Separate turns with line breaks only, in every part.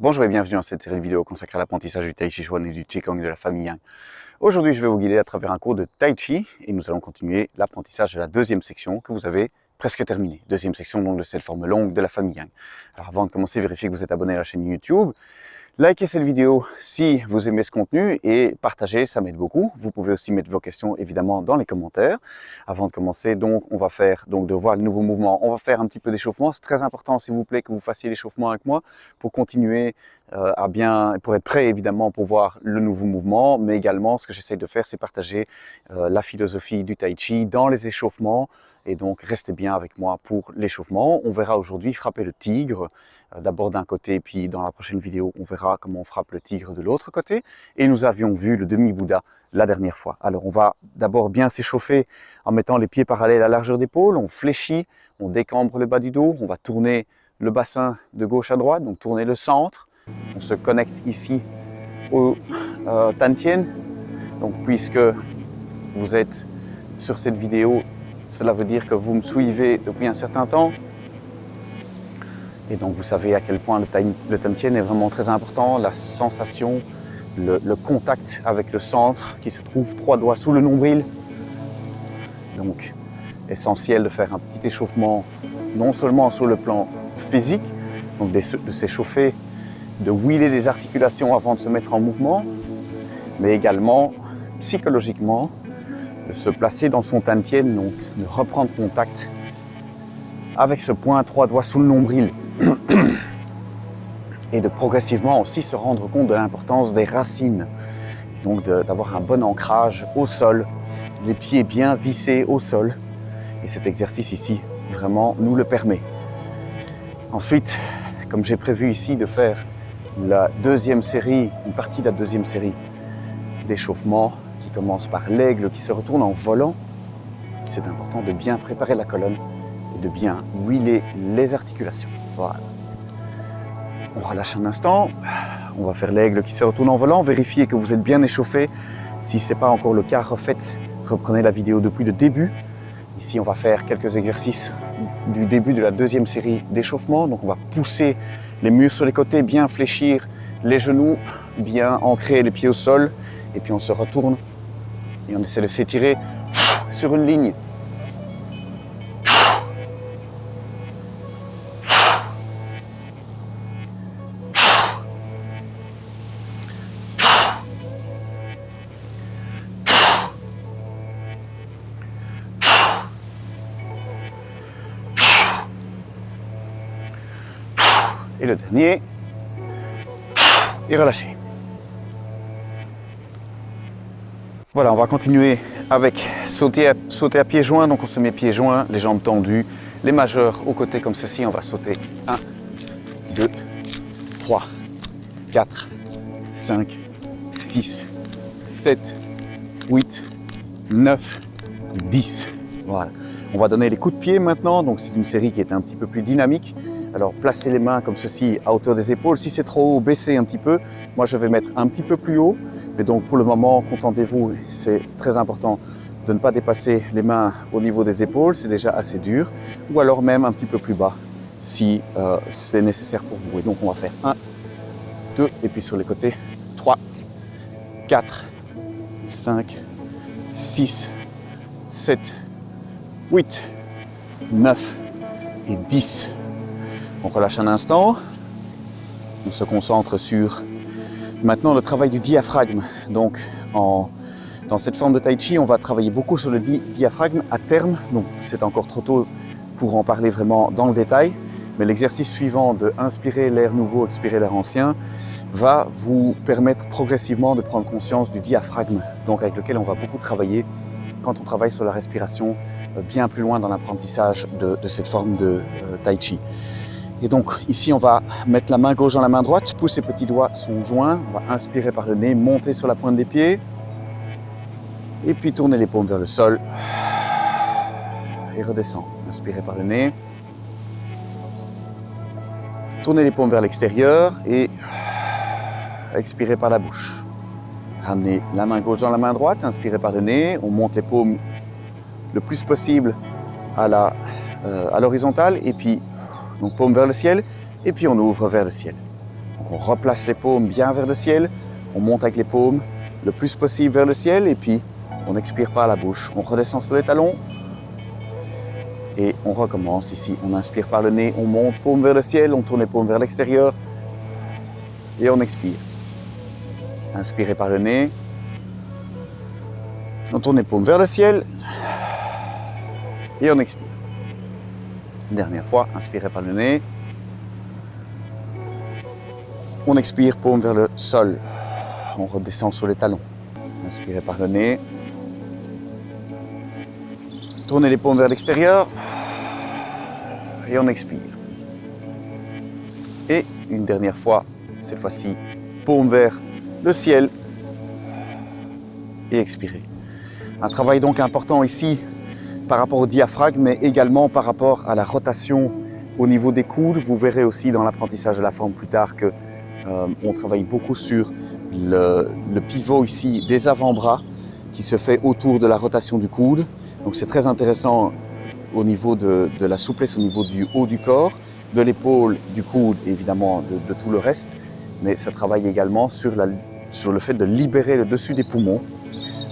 Bonjour et bienvenue dans cette série de vidéos consacrée à l'apprentissage du Tai Chi Chuan et du Qigong de la famille Yang. Aujourd'hui, je vais vous guider à travers un cours de Tai Chi et nous allons continuer l'apprentissage de la deuxième section que vous avez presque terminée. Deuxième section donc de cette forme longue de la famille Yang. Alors avant de commencer, vérifiez que vous êtes abonné à la chaîne YouTube. Likez cette vidéo si vous aimez ce contenu et partagez, ça m'aide beaucoup. Vous pouvez aussi mettre vos questions évidemment dans les commentaires. Avant de commencer, donc, on va faire, de voir les nouveaux mouvements, on va faire un petit peu d'échauffement. C'est très important, s'il vous plaît, que vous fassiez l'échauffement avec moi pour continuer pour être prêt évidemment pour voir le nouveau mouvement. Mais également, ce que j'essaie de faire, c'est partager la philosophie du Tai Chi dans les échauffements. Et donc, restez bien avec moi pour l'échauffement. On verra aujourd'hui frapper le tigre, d'abord d'un côté, puis dans la prochaine vidéo, on verra comment on frappe le tigre de l'autre côté. Et nous avions vu le demi-Bouddha la dernière fois. Alors, on va d'abord bien s'échauffer en mettant les pieds parallèles à la largeur d'épaule. On fléchit, on décambre le bas du dos. On va tourner le bassin de gauche à droite, donc tourner le centre. On se connecte ici au Tantien. Donc, puisque vous êtes sur cette vidéo, cela veut dire que vous me suivez depuis un certain temps. Et donc vous savez à quel point le Tantien est vraiment très important. La sensation, le contact avec le centre qui se trouve 3 doigts sous le nombril. Donc essentiel de faire un petit échauffement, non seulement sur le plan physique, donc de s'échauffer, de wheeler les articulations avant de se mettre en mouvement, mais également psychologiquement, de se placer dans son Tantien, donc de reprendre contact avec ce point 3 doigts sous le nombril et de progressivement aussi se rendre compte de l'importance des racines, donc d'avoir un bon ancrage au sol, les pieds bien vissés au sol, et cet exercice ici vraiment nous le permet. Ensuite, comme j'ai prévu ici de faire la deuxième série, une partie de la deuxième série d'échauffement qui commence par l'aigle qui se retourne en volant, c'est important de bien préparer la colonne et de bien wheeler les articulations. Voilà. On relâche un instant, on va faire l'aigle qui se retourne en volant, vérifiez que vous êtes bien échauffé. Si ce n'est pas encore le cas, reprenez la vidéo depuis le début. Ici, on va faire quelques exercices du début de la deuxième série d'échauffement. Donc on va pousser les muscles sur les côtés, bien fléchir les genoux, bien ancrer les pieds au sol. Et puis on se retourne et on essaie de s'étirer sur une ligne. Et le dernier, et relâchez. Voilà, on va continuer avec sauter à pieds joints. Donc on se met pieds joints, les jambes tendues, les majeurs aux côtés comme ceci. On va sauter 1, 2, 3, 4, 5, 6, 7, 8, 9, 10. Voilà. On va donner les coups de pied maintenant. Donc c'est une série qui est un petit peu plus dynamique. Alors placez les mains comme ceci à hauteur des épaules. Si c'est trop haut, baissez un petit peu. Moi je vais mettre un petit peu plus haut. Mais donc pour le moment, contentez-vous, c'est très important de ne pas dépasser les mains au niveau des épaules. C'est déjà assez dur. Ou alors même un petit peu plus bas si c'est nécessaire pour vous. Et donc on va faire 1, 2 et puis sur les côtés 3, 4, 5, 6, 7, 8, 9 et 10. On relâche un instant, on se concentre sur maintenant le travail du diaphragme. Donc dans cette forme de Tai Chi, on va travailler beaucoup sur le diaphragme à terme. Donc c'est encore trop tôt pour en parler vraiment dans le détail. Mais l'exercice suivant de inspirer l'air nouveau, expirer l'air ancien, va vous permettre progressivement de prendre conscience du diaphragme, donc avec lequel on va beaucoup travailler quand on travaille sur la respiration bien plus loin dans l'apprentissage de cette forme de Tai Chi. Et donc ici on va mettre la main gauche dans la main droite, pouces et petits doigts sont joints, on va inspirer par le nez, monter sur la pointe des pieds et puis tourner les paumes vers le sol et redescendre. Inspirez par le nez, tournez les paumes vers l'extérieur et expirez par la bouche. Ramenez la main gauche dans la main droite, inspirez par le nez, on monte les paumes le plus possible à l'horizontale et puis donc paume vers le ciel et puis on ouvre vers le ciel. Donc on replace les paumes bien vers le ciel, on monte avec les paumes le plus possible vers le ciel et puis on expire par la bouche. On redescend sur les talons et on recommence ici. On inspire par le nez, on monte paume vers le ciel, on tourne les paumes vers l'extérieur et on expire. Inspirez par le nez, on tourne les paumes vers le ciel et on expire. Une dernière fois, inspirez par le nez. On expire, paume vers le sol. On redescend sur les talons. Inspirez par le nez. Tournez les paumes vers l'extérieur. Et on expire. Et une dernière fois, cette fois-ci, paume vers le ciel. Et expirez. Un travail donc important ici par rapport au diaphragme, mais également par rapport à la rotation au niveau des coudes. Vous verrez aussi dans l'apprentissage de la forme plus tard que on travaille beaucoup sur le pivot ici des avant-bras qui se fait autour de la rotation du coude. Donc c'est très intéressant au niveau de la souplesse, au niveau du haut du corps, de l'épaule, du coude et évidemment de tout le reste. Mais ça travaille également sur le fait de libérer le dessus des poumons.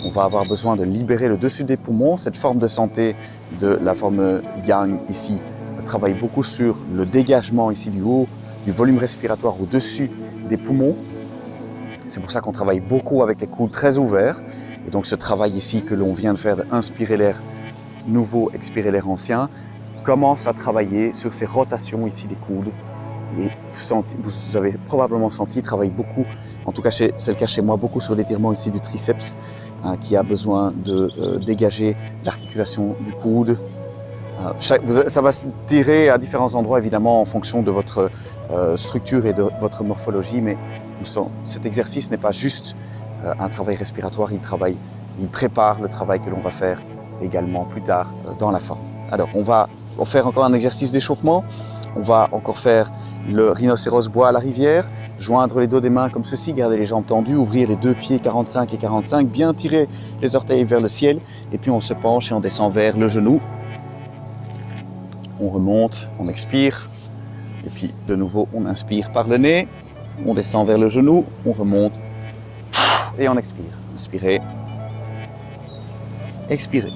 On va avoir besoin de libérer le dessus des poumons. Cette forme de santé de la forme Yang ici travaille beaucoup sur le dégagement ici du haut, du volume respiratoire au-dessus des poumons. C'est pour ça qu'on travaille beaucoup avec les coudes très ouverts. Et donc ce travail ici que l'on vient de faire, d'inspirer l'air nouveau, expirer l'air ancien, commence à travailler sur ces rotations ici des coudes. Et vous avez probablement senti, travaille beaucoup, en tout cas c'est le cas chez moi, beaucoup sur l'étirement ici du triceps, qui a besoin de dégager l'articulation du coude. Ça va se tirer à différents endroits évidemment en fonction de votre structure et de votre morphologie, mais cet exercice n'est pas juste un travail respiratoire, il prépare le travail que l'on va faire également plus tard dans la forme. Alors on va faire encore un exercice d'échauffement, on va encore faire le rhinocéros bois à la rivière, joindre les dos des mains comme ceci, garder les jambes tendues, ouvrir les deux pieds 45 et 45, bien tirer les orteils vers le ciel et puis on se penche et on descend vers le genou. On remonte, on expire, et puis de nouveau on inspire par le nez, on descend vers le genou, on remonte et on expire. Inspirez, expirez.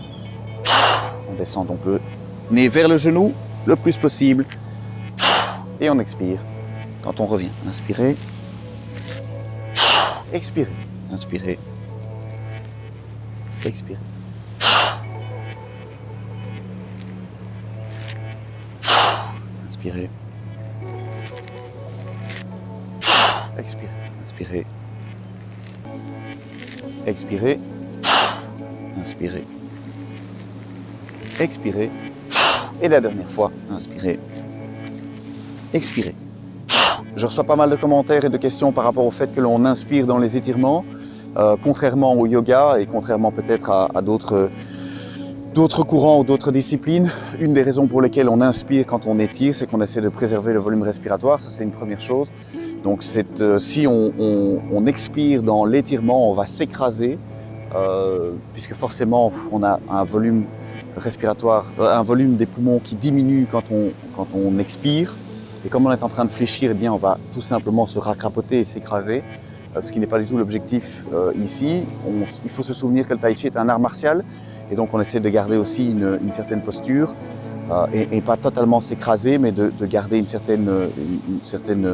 On descend donc le nez vers le genou le plus possible et on expire quand on revient. Inspirez, expirez, inspirez, expirez. Inspirez, expirez, inspirez, expirez, inspirez, expirez, et la dernière fois, inspirez, expirez. Je reçois pas mal de commentaires et de questions par rapport au fait que l'on inspire dans les étirements, contrairement au yoga et contrairement peut-être à d'autres courants ou d'autres disciplines. Une des raisons pour lesquelles on inspire quand on étire, c'est qu'on essaie de préserver le volume respiratoire, ça c'est une première chose. Donc si on expire dans l'étirement, on va s'écraser, puisque forcément on a un volume respiratoire, un volume des poumons qui diminue quand on expire. Et comme on est en train de fléchir, eh bien on va tout simplement se racrapoter et s'écraser. Ce qui n'est pas du tout l'objectif ici. Il faut se souvenir que le tai chi est un art martial et donc on essaie de garder aussi une certaine posture et pas totalement s'écraser, mais de garder une certaine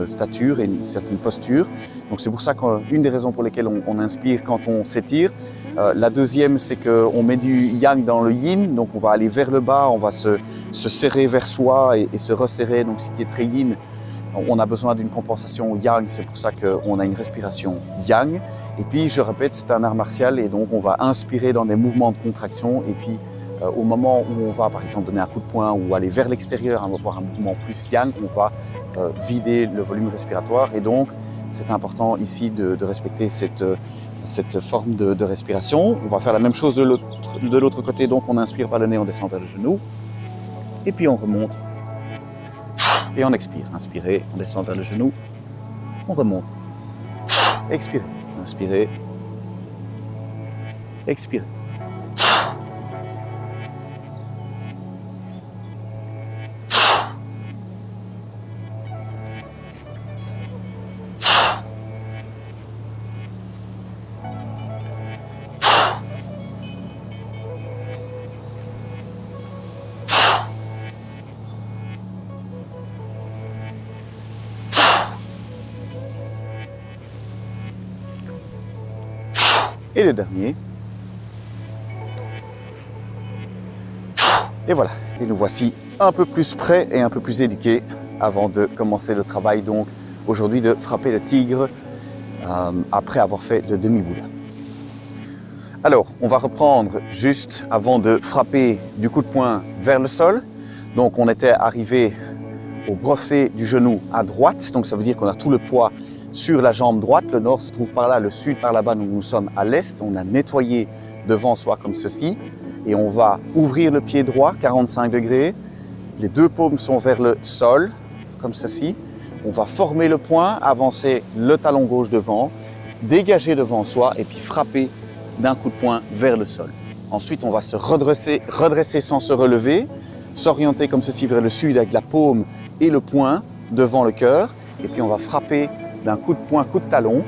stature et une certaine posture. Donc c'est pour ça qu'une des raisons pour lesquelles on inspire quand on s'étire. La deuxième, c'est qu'on met du yang dans le yin, donc on va aller vers le bas, on va se serrer vers soi et se resserrer, donc ce qui est très yin. On a besoin d'une compensation yang, c'est pour ça qu'on a une respiration yang. Et puis, je répète, c'est un art martial et donc on va inspirer dans des mouvements de contraction. Et puis, au moment où on va, par exemple, donner un coup de poing ou aller vers l'extérieur, on va avoir un mouvement plus yang, on va vider le volume respiratoire. Et donc, c'est important ici de respecter cette forme de respiration. On va faire la même chose de l'autre côté. Donc, on inspire par le nez, on descend vers le genou. Et puis, on remonte. Et on expire. Inspirez, on descend vers le genou, on remonte. Expirez, inspirez, expirez. Et le dernier. Et voilà, et nous voici un peu plus prêts et un peu plus éduqués avant de commencer le travail donc aujourd'hui de frapper le tigre après avoir fait le demi-Bouddha. Alors, on va reprendre juste avant de frapper du coup de poing vers le sol. Donc on était arrivé au brosser du genou à droite, donc ça veut dire qu'on a tout le poids sur la jambe droite. Le nord se trouve par là, le sud par là-bas, nous sommes à l'est. On a nettoyé devant soi comme ceci. Et on va ouvrir le pied droit, 45 degrés. Les deux paumes sont vers le sol, comme ceci. On va former le poing, avancer le talon gauche devant, dégager devant soi et puis frapper d'un coup de poing vers le sol. Ensuite, on va se redresser sans se relever, s'orienter comme ceci vers le sud avec la paume et le poing devant le cœur. Et puis on va frapper d'un coup de poing, coup de talon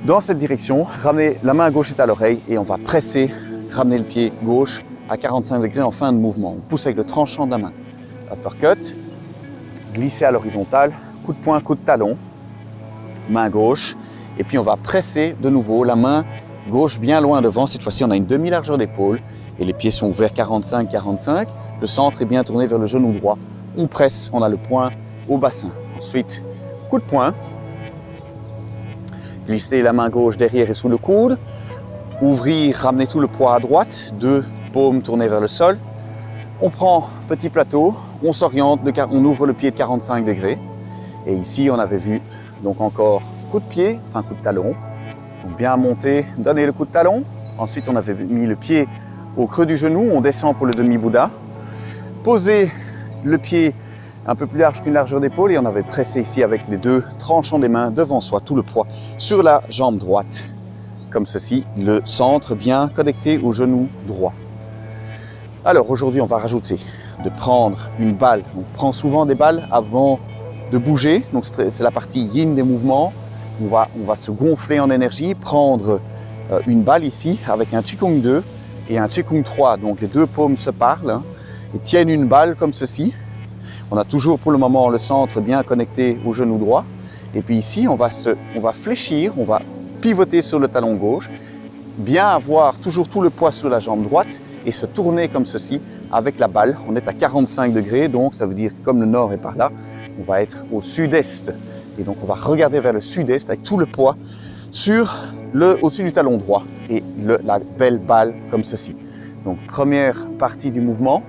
dans cette direction. Ramener la main gauche est à l'oreille et on va presser, ramener le pied gauche à 45 degrés en fin de mouvement. On pousse avec le tranchant de la main. Uppercut, glisser à l'horizontale, coup de poing, coup de talon, main gauche. Et puis on va presser de nouveau la main gauche bien loin devant. Cette fois-ci, on a une demi-largeur d'épaule et les pieds sont ouverts 45-45. Le centre est bien tourné vers le genou droit. On presse, on a le poing au bassin. Ensuite, coup de poing. Glisser la main gauche derrière et sous le coude. Ouvrir, ramener tout le poids à droite, deux paumes tournées vers le sol. On prend petit plateau, on s'oriente, on ouvre le pied de 45 degrés. Et ici, on avait vu donc encore coup de pied, enfin coup de talon. Donc bien monter, donner le coup de talon. Ensuite, on avait mis le pied au creux du genou, on descend pour le demi-Bouddha. Poser le pied un peu plus large qu'une largeur d'épaule et on avait pressé ici avec les deux tranchants des mains devant soi, tout le poids sur la jambe droite. Comme ceci, le centre bien connecté au genou droit. Alors aujourd'hui, on va rajouter de prendre une balle. On prend souvent des balles avant de bouger, donc c'est la partie yin des mouvements. On va se gonfler en énergie, prendre une balle ici avec un Qigong 2 et un Qigong 3. Donc les deux paumes se parlent et tiennent une balle comme ceci. On a toujours pour le moment le centre bien connecté au genou droit. Et puis ici, on va fléchir, on va pivoter sur le talon gauche, bien avoir toujours tout le poids sur la jambe droite et se tourner comme ceci avec la balle. On est à 45 degrés, donc ça veut dire que comme le nord est par là, on va être au sud-est. Et donc on va regarder vers le sud-est avec tout le poids au-dessus du talon droit et la belle balle comme ceci. Donc première partie du mouvement.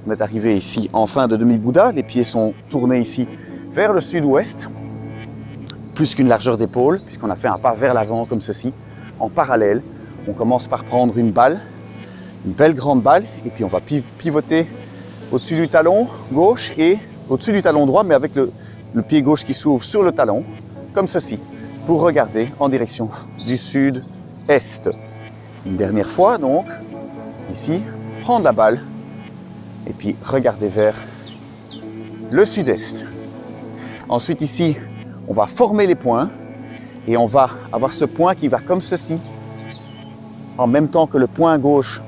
On est arrivé ici en fin de demi-Bouddha. Les pieds sont tournés ici vers le sud-ouest. Plus qu'une largeur d'épaule, puisqu'on a fait un pas vers l'avant comme ceci, en parallèle. On commence par prendre une balle, une belle grande balle, et puis on va pivoter au-dessus du talon gauche et au-dessus du talon droit, mais avec le pied gauche qui s'ouvre sur le talon, comme ceci, pour regarder en direction du sud-est. Une dernière fois, donc, ici, prendre la balle, et puis regarder vers le sud-est. Ensuite, ici, on va former les poings et on va avoir ce point qui va comme ceci, en même temps que le poing gauche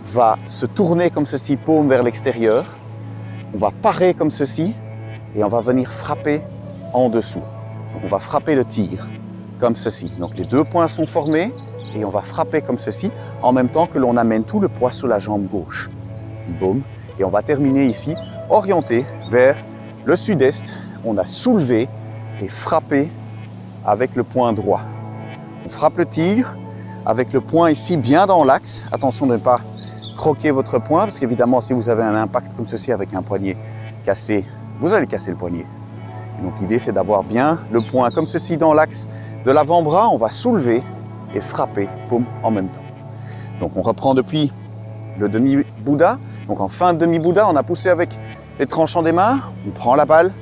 va se tourner comme ceci, paume vers l'extérieur. On va parer comme ceci et on va venir frapper en dessous. Donc on va frapper le tigre comme ceci. Donc les deux poings sont formés et on va frapper comme ceci en même temps que l'on amène tout le poids sur la jambe gauche. Boum. Et on va terminer ici, orienté vers le sud-est. On a soulevé et frappé avec le poing droit. On frappe le tigre avec le poing ici bien dans l'axe. Attention de ne pas croquer votre poing parce qu'évidemment si vous avez un impact comme ceci avec un poignet cassé, vous allez casser le poignet. Et donc l'idée c'est d'avoir bien le poing comme ceci dans l'axe de l'avant-bras. On va soulever et frapper, paume, en même temps. Donc on reprend depuis le demi-Bouddha. Donc en fin de demi-Bouddha, on a poussé avec les tranchants des mains. On prend la balle,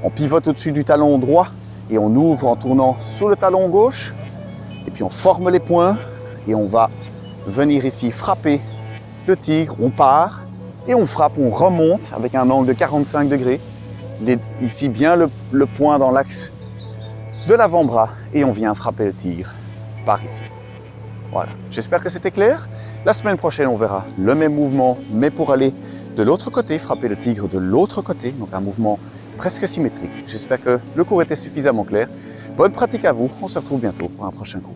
on pivote au-dessus du talon droit et on ouvre en tournant sur le talon gauche. Et puis on forme les poings et on va venir ici frapper le tigre. On part et on frappe, on remonte avec un angle de 45 degrés. Ici bien le poing dans l'axe de l'avant-bras et on vient frapper le tigre par ici. Voilà, j'espère que c'était clair. La semaine prochaine, on verra le même mouvement, mais pour aller de l'autre côté, frapper le tigre de l'autre côté, donc un mouvement presque symétrique. J'espère que le cours était suffisamment clair. Bonne pratique à vous, on se retrouve bientôt pour un prochain cours.